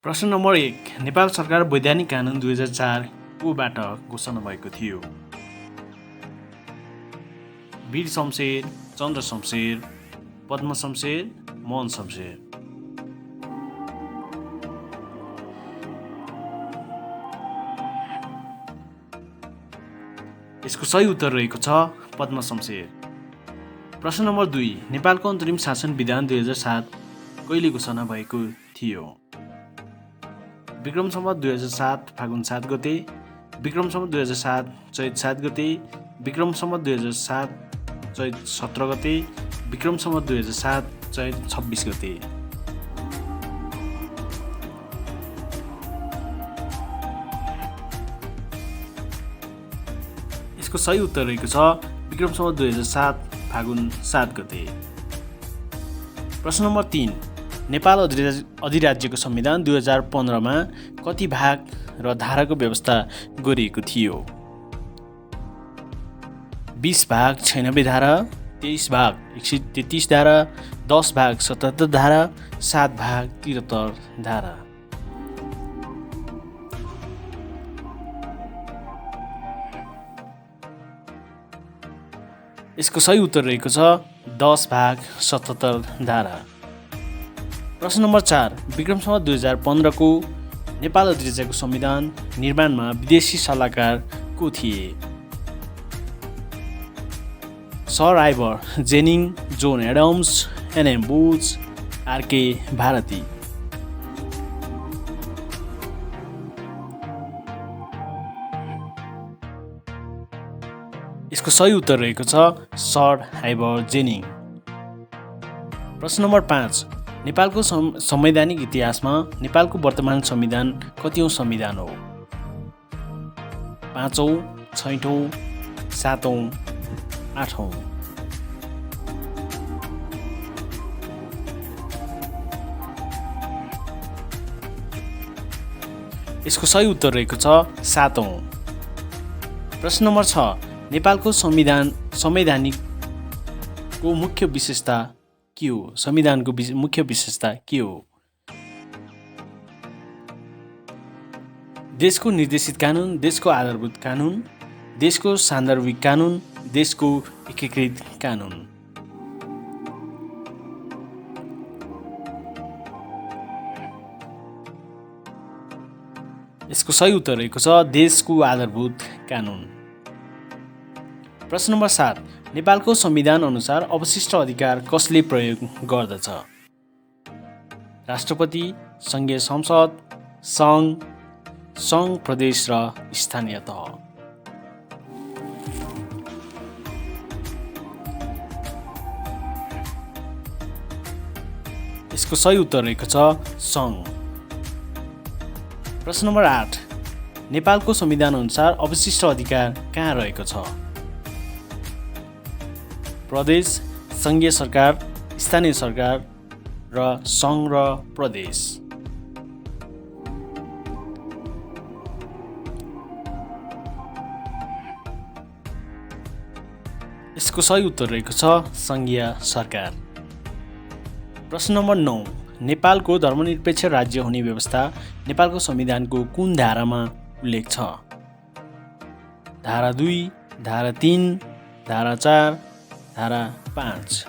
प्रश्न नम्बर 1 नेपाल सरकार वैधानिक कानुन 2004 कोबाट घोषणा भएको थियो? वीर शमशेर, चन्द्र शमशेर, पद्म शमशेर, मोहन शमशेर। यसको सही उत्तर रहेको छ पद्म शमशेर। प्रश्न नम्बर 2 नेपालको अन्तरिम शासन विधान 2007 कहिले घोषणा भएको थियो? विक्रम सम्वत 2007 फागुन 7 गते, विक्रम सम्वत 2007 चैत 7 गते, विक्रम सम्वत 2007 चैत 17 गते, विक्रम सम्वत 2007 चैत 26 गते। यसको सही उत्तर रहेको छ विक्रम सम्वत 2007 फागुन 7 गते। प्रश्न नम्बर 3 नेपाल अधिराज्यको संविधान 2015 मा कति भाग र धाराको व्यवस्था गरिएको थियो? 20 भाग 96 धारा, 23 भाग 133 धारा, 10 भाग 77 धारा, 7 भाग 73 धारा। यसको सही उत्तर रहेको छ 10 भाग 77 धारा। प्रश्न नम्बर 4 विक्रम सम्वत 2015 को नेपाल अधिराज्यको संविधान निर्माणमा विदेशी सल्लाहकार को थिए? Sir Ivor Jennings, John Adams, NM Buch, RK Bharti. यसको सही उत्तर रहेको छ सर आइभर जेनिङ। प्रश्न नम्बर 5 नेपालको संवैधानिक इतिहासमा नेपालको वर्तमान संविधान कतिऔं संविधान हो? 5औं, 6औं, 7औं, 8औं। यसको सही उत्तर रहेको छ 7औं। प्रश्न नम्बर 6 नेपालको संवैधानिकको मुख्य विशेषता के हो? संविधानको मुख्य विशेषता के हो? देशको निर्देशित कानुन, देशको आधारभूत कानुन, देशको सान्दर्भिक कानुन, देशको एकीकृत कानुन। यसको सही उत्तर रहेको छ देशको आधारभूत कानुन। प्रश्न नम्बर 7 नेपालको संविधान अनुसार अवशिष्ट अधिकार कसले प्रयोग गर्दछ? राष्ट्रपति, संघीय संसद, सङ्घ, प्रदेश र स्थानीय तह। यसको सही उत्तर रहेको छ सङ्घ। प्रश्न नम्बर 8 नेपालको संविधान अनुसार अवशिष्ट अधिकार कहाँ रहेको छ? प्रदेश, संघीय सरकार, स्थानीय सरकार र सङ्घ र प्रदेश। यसको सही उत्तर रहेको छ संघीय सरकार। प्रश्न नम्बर 9 नेपालको धर्मनिरपेक्ष राज्य हुने व्यवस्था नेपालको संविधानको कुन धारामा उल्लेख छ? धारा 2, धारा 3, धारा 4, धारा 5।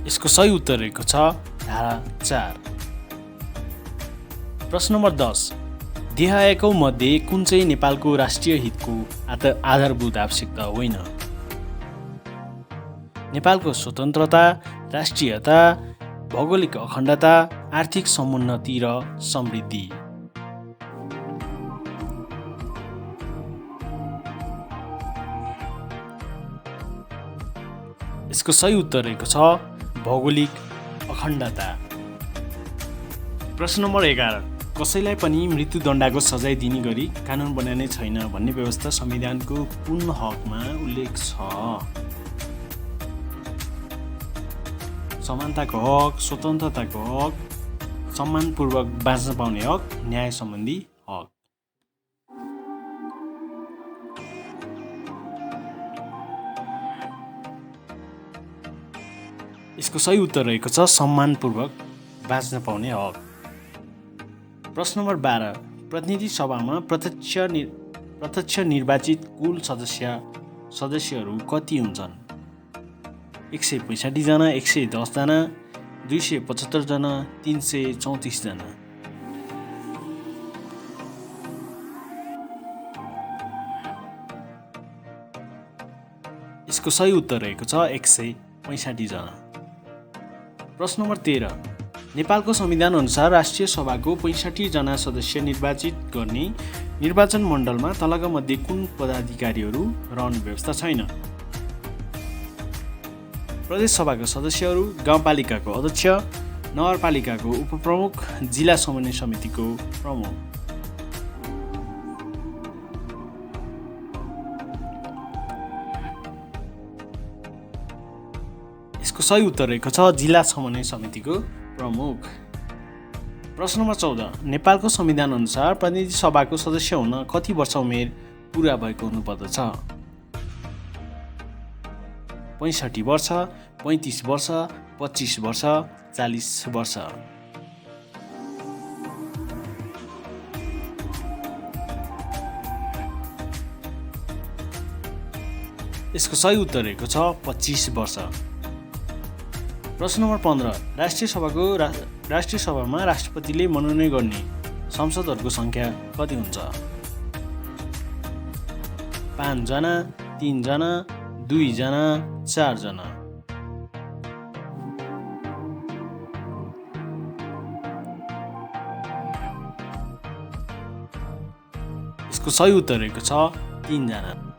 यसको सही उत्तर रहेको छ धारा 4। प्रश्न नम्बर 10 देहायकौं मध्ये कुन चाहिँ नेपालको राष्ट्रिय हितको आधारभूत आवश्यकता होइन? नेपालको स्वतन्त्रता, राष्ट्रियता, भौगोलिक अखण्डता, आर्थिक समुन्नति र समृद्धि। यसको सही उत्तर रहेको छ भौगोलिक अखण्डता। प्रश्न नम्बर 11 कसैलाई पनि मृत्युदण्डको सजाय दिने गरी कानुन बनाइने छैन भन्ने व्यवस्था संविधानको कुन हकमा उल्लेख छ? समानताको हक, स्वतन्त्रताको हक, सम्मानपूर्वक बाँच्न पाउने हक, न्याय सम्बन्धी हक। यसको सही उत्तर रहेको छ सम्मानपूर्वक बाँच्न पाउने हक। प्रश्न नम्बर 12 प्रतिनिधि सभामा प्रत्यक्ष निर्वाचित कुल सदस्यहरू कति हुन्छन्? 165 जना, 110 जना, 275 जना, 334 जना। यसको सही उत्तर रहेको छ 165 जना। प्रश्न नम्बर 13 नेपालको संविधान अनुसार राष्ट्रिय सभाको 65 जना सदस्य निर्वाचित गर्ने निर्वाचन मण्डलमा तलका मध्ये कुन पदाधिकारीहरू रहने व्यवस्था छैन? प्रदेश सभाका सदस्यहरू, गाउँपालिकाको अध्यक्ष, नगरपालिकाको उपप्रमुख, जिल्ला समन्वय समितिको प्रमुख। यसको सही उत्तर रहेको छ जिल्ला समन्वय समितिको प्रमुख। प्रश्न नम्बर 14 नेपालको संविधान अनुसार प्रतिनिधि सभाको सदस्य हुन कति वर्ष उमेर पुरा भएको हुनुपर्दछ? 65 वर्ष, 35 वर्ष, 25 वर्ष, 40 वर्ष। यसको सही उत्तर रहेको छ 25 वर्ष। प्रश्न नम्बर 15 राष्ट्रिय सभामा राष्ट्रपतिले मनोनयन गर्ने संसदहरूको सङ्ख्या कति हुन्छ? 5 जना, 3 जना, 2 जना, 4 जना। यसको सही उत्तर रहेको छ 3 जना।